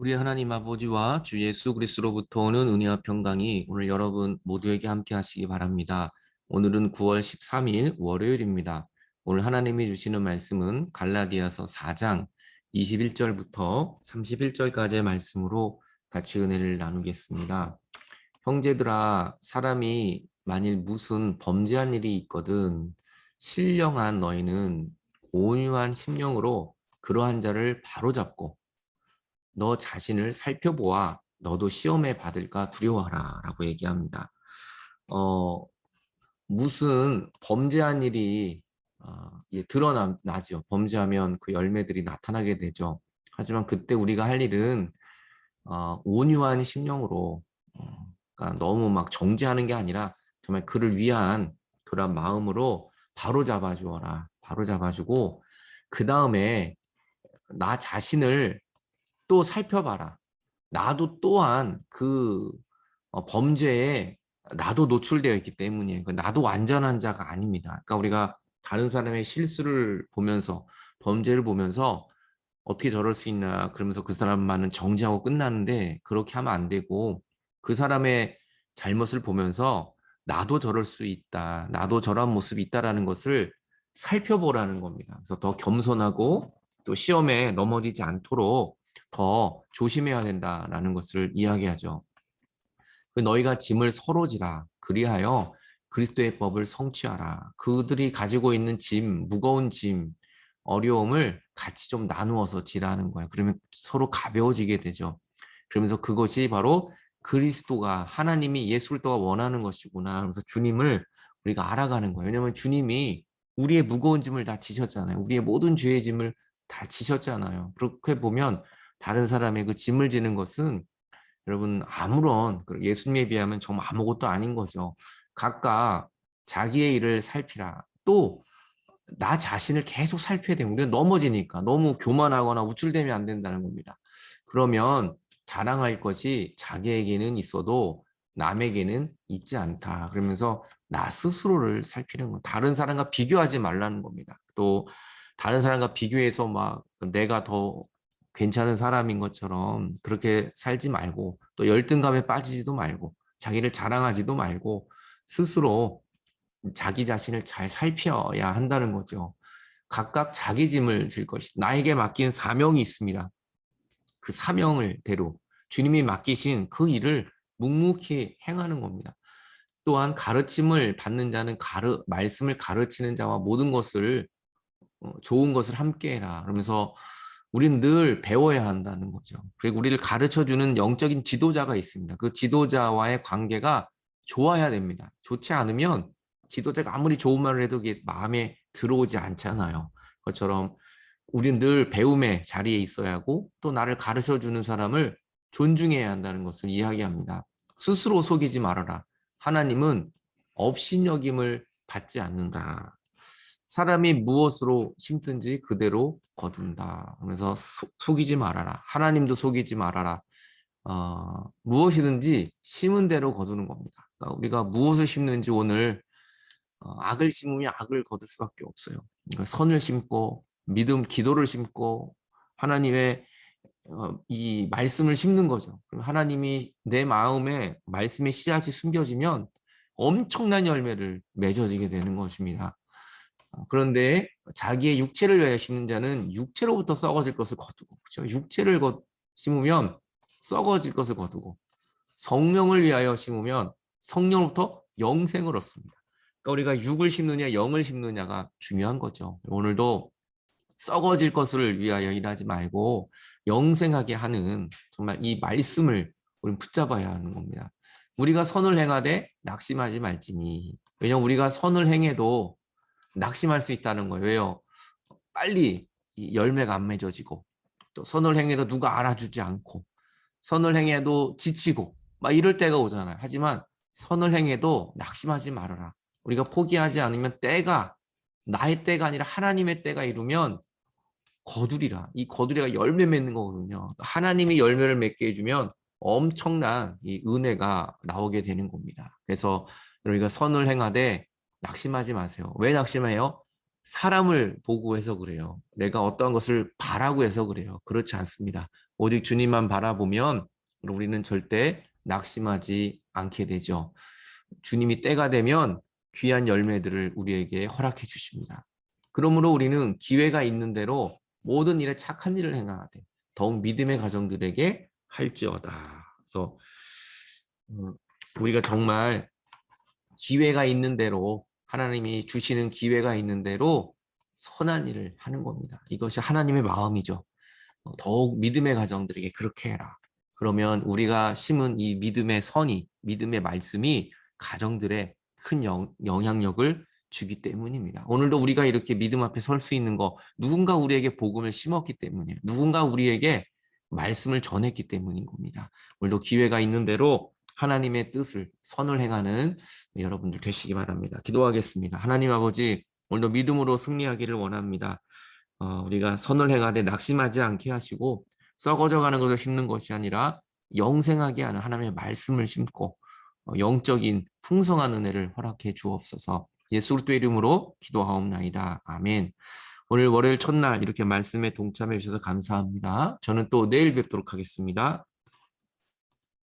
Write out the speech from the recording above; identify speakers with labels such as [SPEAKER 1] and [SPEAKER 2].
[SPEAKER 1] 우리 하나님 아버지와 주 예수 그리스도로부터 오는 은혜와 평강이 오늘 여러분 모두에게 함께 하시기 바랍니다. 오늘은 9월 13일 월요일입니다. 오늘 하나님이 주시는 말씀은 갈라디아서 4장 21절부터 31절까지의 말씀으로 같이 은혜를 나누겠습니다. 형제들아, 사람이 만일 무슨 범죄한 일이 있거든 신령한 너희는 온유한 심령으로 그러한 자를 바로잡고 너 자신을 살펴보아 너도 시험에 받을까 두려워하라 라고 얘기합니다. 어, 무슨 범죄한 일이 드러나죠. 범죄하면 그 열매들이 나타나게 되죠. 하지만 그때 우리가 할 일은 온유한 심령으로 그러니까 너무 막 정죄하는 게 아니라 정말 그를 위한 그런 마음으로 바로 잡아주어라. 바로 잡아주고 그 다음에 나 자신을 또 살펴봐라. 나도 또한 그 범죄에 나도 노출되어 있기 때문이에요. 나도 완전한 자가 아닙니다. 그러니까 우리가 다른 사람의 실수를 보면서 범죄를 보면서 어떻게 저럴 수 있나 그러면서 그 사람만은 정지하고 끝나는데 그렇게 하면 안 되고 그 사람의 잘못을 보면서 나도 저럴 수 있다. 나도 저런 모습이 있다라는 것을 살펴보라는 겁니다. 그래서 더 겸손하고 또 시험에 넘어지지 않도록 더 조심해야 된다라는 것을 이야기하죠. 그 너희가 짐을 서로 지라. 그리하여 그리스도의 법을 성취하라. 그들이 가지고 있는 짐, 무거운 짐, 어려움을 같이 좀 나누어서 지라는 거예요. 그러면 서로 가벼워지게 되죠. 그러면서 그것이 바로 그리스도가 하나님이 예수 그리스도가 원하는 것이구나. 그래서 주님을 우리가 알아가는 거예요. 왜냐하면 주님이 우리의 무거운 짐을 다 지셨잖아요. 우리의 모든 죄의 짐을 다 지셨잖아요. 그렇게 보면 다른 사람의 그 짐을 지는 것은 여러분 아무런 예수님에 비하면 정말 아무것도 아닌 거죠. 각각 자기의 일을 살피라. 또 나 자신을 계속 살펴야 돼요. 우리가 넘어지니까 너무 교만하거나 우쭐대면 안 된다는 겁니다. 그러면 자랑할 것이 자기에게는 있어도 남에게는 있지 않다. 그러면서 나 스스로를 살피는 거. 다른 사람과 비교하지 말라는 겁니다. 또 다른 사람과 비교해서 막 내가 더 괜찮은 사람인 것처럼 그렇게 살지 말고 또 열등감에 빠지지도 말고 자기를 자랑하지도 말고 스스로 자기 자신을 잘 살펴야 한다는 거죠. 각각 자기 짐을 질 것이 나에게 맡긴 사명이 있습니다. 그 사명을 대로 주님이 맡기신 그 일을 묵묵히 행하는 겁니다. 또한 가르침을 받는 자는 말씀을 가르치는 자와 모든 것을 좋은 것을 함께 해라. 그러면서 우리는 늘 배워야 한다는 거죠. 그리고 우리를 가르쳐주는 영적인 지도자가 있습니다. 그 지도자와의 관계가 좋아야 됩니다. 좋지 않으면 지도자가 아무리 좋은 말을 해도 이게 마음에 들어오지 않잖아요. 그것처럼 우리는 늘 배움의 자리에 있어야 하고 또 나를 가르쳐주는 사람을 존중해야 한다는 것을 이야기합니다. 스스로 속이지 말아라. 하나님은 업신여김을 받지 않는다. 사람이 무엇으로 심든지 그대로 거둔다. 그래서 속이지 말아라. 하나님도 속이지 말아라. 무엇이든지 심은 대로 거두는 겁니다. 그러니까 우리가 무엇을 심는지 오늘 악을 심으면 악을 거둘 수밖에 없어요. 그러니까 선을 심고 믿음, 기도를 심고 하나님의 이 말씀을 심는 거죠. 그럼 하나님이 내 마음에 말씀의 씨앗이 숨겨지면 엄청난 열매를 맺어지게 되는 것입니다. 그런데 자기의 육체를 위하여 심는 자는 육체로부터 썩어질 것을 거두고, 그렇죠? 육체를 심으면 썩어질 것을 거두고, 성령을 위하여 심으면 성령으로부터 영생을 얻습니다. 그러니까 우리가 육을 심느냐 영을 심느냐가 중요한 거죠. 오늘도 썩어질 것을 위하여 일하지 말고 영생하게 하는 정말 이 말씀을 우리는 붙잡아야 하는 겁니다. 우리가 선을 행하되 낙심하지 말지니. 왜냐하면 우리가 선을 행해도 낙심할 수 있다는 거예요. 왜요? 빨리 이 열매가 안 맺어지고 또 선을 행해도 누가 알아주지 않고 선을 행해도 지치고 막 이럴 때가 오잖아요. 하지만 선을 행해도 낙심하지 말아라. 우리가 포기하지 않으면 때가 나의 때가 아니라 하나님의 때가 이루면 거두리라. 이 거두리가 열매 맺는 거거든요. 하나님이 열매를 맺게 해주면 엄청난 이 은혜가 나오게 되는 겁니다. 그래서 우리가 선을 행하되 낙심하지 마세요. 왜 낙심해요? 사람을 보고 해서 그래요. 내가 어떠한 것을 바라고 해서 그래요. 그렇지 않습니다. 오직 주님만 바라보면 우리는 절대 낙심하지 않게 되죠. 주님이 때가 되면 귀한 열매들을 우리에게 허락해 주십니다. 그러므로 우리는 기회가 있는 대로 모든 일에 착한 일을 행하되 더욱 믿음의 가정들에게 할지어다. 그래서 우리가 정말 기회가 있는 대로 하나님이 주시는 기회가 있는 대로 선한 일을 하는 겁니다. 이것이 하나님의 마음이죠. 더욱 믿음의 가정들에게 그렇게 해라. 그러면 우리가 심은 이 믿음의 선이, 믿음의 말씀이 가정들에 큰 영향력을 주기 때문입니다. 오늘도 우리가 이렇게 믿음 앞에 설 수 있는 거 누군가 우리에게 복음을 심었기 때문이에요. 누군가 우리에게 말씀을 전했기 때문인 겁니다. 오늘도 기회가 있는 대로 하나님의 뜻을 선을 행하는 여러분들 되시기 바랍니다. 기도하겠습니다. 하나님 아버지, 오늘도 믿음으로 승리하기를 원합니다. 우리가 선을 행하되 낙심하지 않게 하시고 썩어져가는 것을 심는 것이 아니라 영생하게 하는 하나님의 말씀을 심고 영적인 풍성한 은혜를 허락해 주옵소서. 예수 그리스도의 이름으로 기도하옵나이다. 아멘. 오늘 월요일 첫날 이렇게 말씀에 동참해 주셔서 감사합니다. 저는 또 내일 뵙도록 하겠습니다.